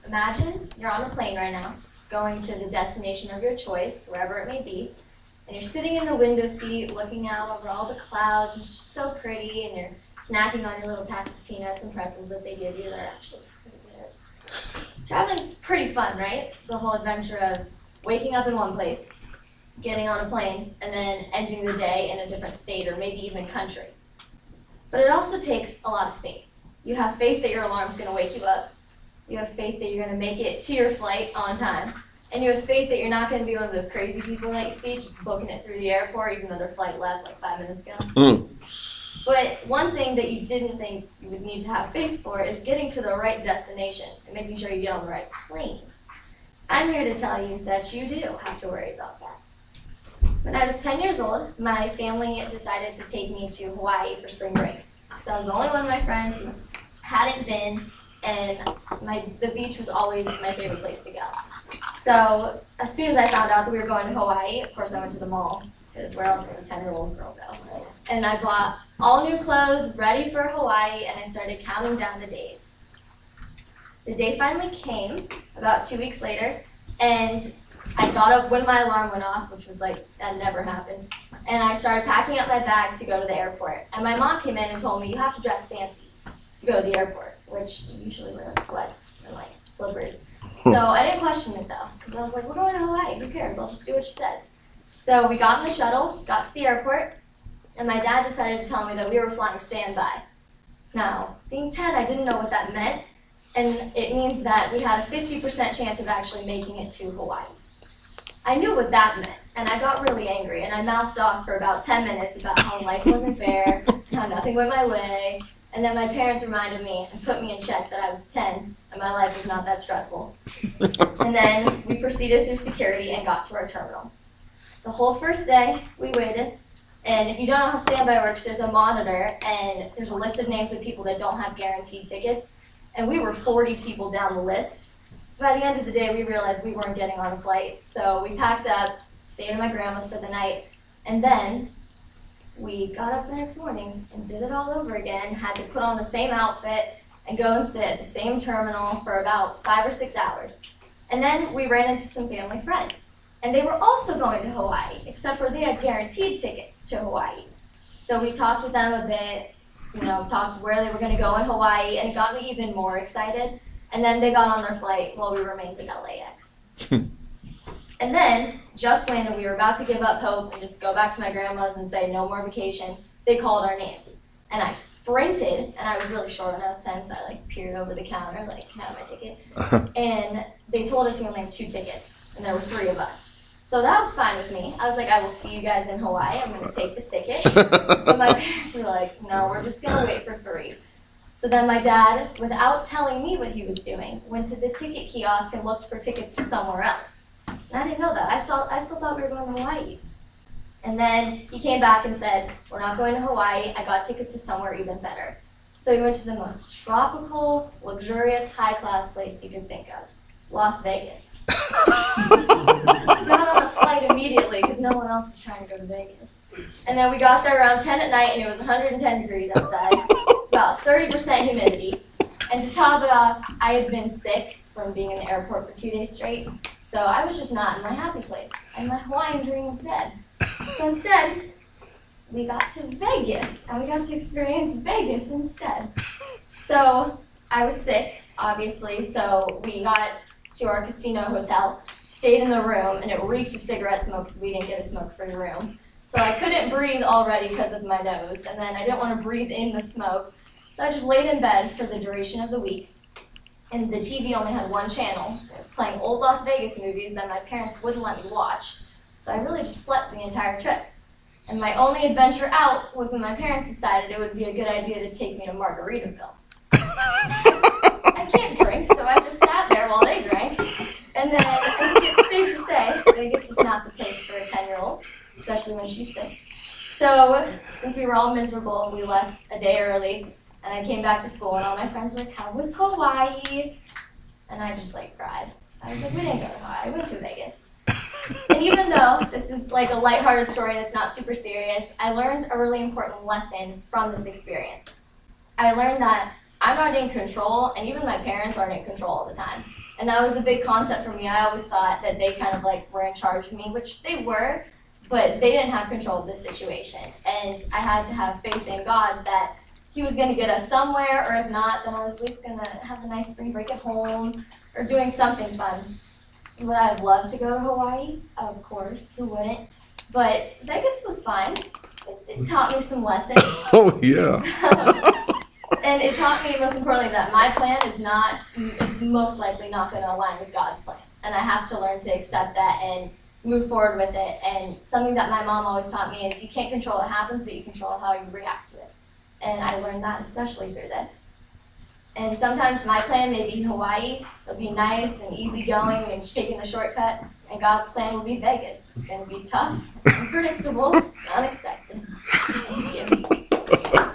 imagine you're on a plane right now, going to the destination of your choice, wherever it may be, and you're sitting in the window seat looking out over all the clouds, and it's just so pretty, and you're snacking on your little packs of peanuts and pretzels that they give you. They're actually pretty good. Traveling's pretty fun, right? The whole adventure of waking up in one place, getting on a plane, and then ending the day in a different state or maybe even country. But it also takes a lot of faith. You have faith that your alarm's going to wake you up. You have faith that you're going to make it to your flight on time. And you have faith that you're not going to be one of those crazy people that you see just booking it through the airport even though their flight left like 5 minutes ago. But one thing that you didn't think you would need to have faith for is getting to the right destination and making sure you get on the right plane. I'm here to tell you that you do have to worry about that. When I was 10 years old, my family decided to take me to Hawaii for spring break. So I was the only one of my friends who hadn't been, and the beach was always my favorite place to go. So as soon as I found out that we were going to Hawaii, of course I went to the mall, because where else does a 10-year-old girl go? And I bought all new clothes, ready for Hawaii, and I started counting down the days. The day finally came, about 2 weeks later, and I got up when my alarm went off, which was like, that never happened. And I started packing up my bag to go to the airport. And my mom came in and told me, you have to dress fancy to go to the airport, which you usually wear like sweats and like slippers. So I didn't question it though, because I was like, we're going to Hawaii, who cares? I'll just do what she says. So we got in the shuttle, got to the airport, and my dad decided to tell me that we were flying standby. Now, being 10, I didn't know what that meant, and it means that we had a 50% chance of actually making it to Hawaii. I knew what that meant, and I got really angry, and I mouthed off for about 10 minutes about how life wasn't fair, how nothing went my way, and then my parents reminded me and put me in check that I was 10, and my life was not that stressful. And then we proceeded through security and got to our terminal. The whole first day, we waited, and if you don't know how standby works, there's a monitor, and there's a list of names of people that don't have guaranteed tickets, and we were 40 people down the list. So by the end of the day, we realized we weren't getting on a flight. So we packed up, stayed at my grandma's for the night, and then we got up the next morning and did it all over again, had to put on the same outfit and go and sit at the same terminal for about 5 or 6 hours. And then we ran into some family friends, and they were also going to Hawaii, except for they had guaranteed tickets to Hawaii. So we talked with them a bit, talked where they were going to go in Hawaii, and it got me even more excited. And then they got on their flight while we remained in LAX. And then, just when we were about to give up hope and just go back to my grandma's and say no more vacation, they called our names. And I sprinted, and I was really short when I was 10, so I peered over the counter, can I have my ticket? And they told us we only have 2 tickets, and there were 3 of us. So that was fine with me. I was like, I will see you guys in Hawaii, I'm gonna take the ticket. But my parents were like, no, we're just gonna wait for 3. So then my dad, without telling me what he was doing, went to the ticket kiosk and looked for tickets to somewhere else. And I didn't know that. I still thought we were going to Hawaii. And then he came back and said, we're not going to Hawaii. I got tickets to somewhere even better. So we went to the most tropical, luxurious, high-class place you could think of, Las Vegas. We got on a flight immediately because no one else was trying to go to Vegas. And then we got there around 10 at night and it was 110 degrees outside. About 30% humidity. And to top it off, I had been sick from being in the airport for 2 days straight, so I was just not in my happy place, and my Hawaiian dream was dead. So instead, we got to Vegas, and we got to experience Vegas instead. So I was sick, obviously, so we got to our casino hotel, stayed in the room, and it reeked of cigarette smoke because we didn't get a smoke-free room. So I couldn't breathe already because of my nose, and then I didn't want to breathe in the smoke. So I just laid in bed for the duration of the week, and the TV only had 1 channel. It was playing old Las Vegas movies that my parents wouldn't let me watch, so I really just slept the entire trip. And my only adventure out was when my parents decided it would be a good idea to take me to Margaritaville. I can't drink, so I just sat there while they drank, and then I think it's safe to say Vegas is not the place for a 10-year-old, especially when she's sick. So since we were all miserable, we left a day early. And I came back to school, and all my friends were like, how was Hawaii? And I just, cried. I was like, we didn't go to Hawaii, we went to Vegas. And even though this is, a lighthearted story that's not super serious, I learned a really important lesson from this experience. I learned that I'm not in control, and even my parents aren't in control all the time. And that was a big concept for me. I always thought that they kind of like were in charge of me, which they were, but they didn't have control of the situation. And I had to have faith in God that He was going to get us somewhere, or if not, then I was at least going to have a nice spring break at home or doing something fun. Would I have loved to go to Hawaii? Of course, who wouldn't? But Vegas was fun. It taught me some lessons. Oh, yeah. And it taught me, most importantly, that my plan it's most likely not going to align with God's plan. And I have to learn to accept that and move forward with it. And something that my mom always taught me is you can't control what happens, but you control how you react to it. And I learned that especially through this. And sometimes my plan may be Hawaii. It'll be nice and easygoing and taking the shortcut. And God's plan will be Vegas. It's going to be tough, unpredictable, unexpected. Thank you.